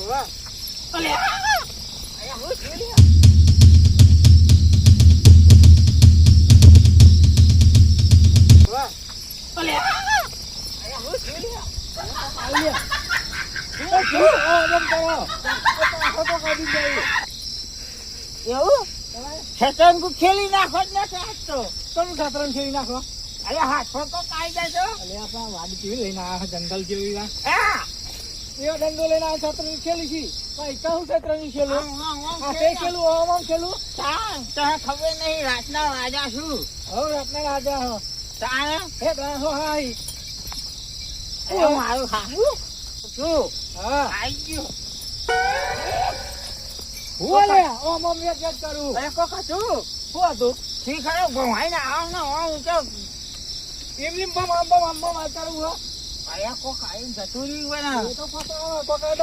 વાહ અલે આયા હું ખેલી વાહ અલે આયા હું ખેલી આયા એ જો ઓમ કરો ફોટો કાઢી દે એવું શતરંજ ખેલી નાખો ને તો કોણ શતરંજ ખેલી નાખો અરે હાથ ફોટો કાઢી દેજો અલે આપા વાડી કેવી લઈને આ જંગલ જેવી હા એ દંડો લઈને આ શતરંજ ખેલી છી ભાઈ કહું શતરંજ ખેલું આ તે ખેલું ઓમ ખેલું તા ખબર નહીં રાતના રાજા છું હો રાતના રાજા હો તા હે હો હાઈ એ મારું હાહુ શું હા આઈ ગયો ઓલે ઓમ ઓમ એક કરું એ કોકા તું હું હતું ઠીક છે ભવાઈ ને આવ ને આવ કે એમની બમ બમ બમ કરું હો આયા કોકા આઈ જતું રહ્યું ને તો ફોટો કોકા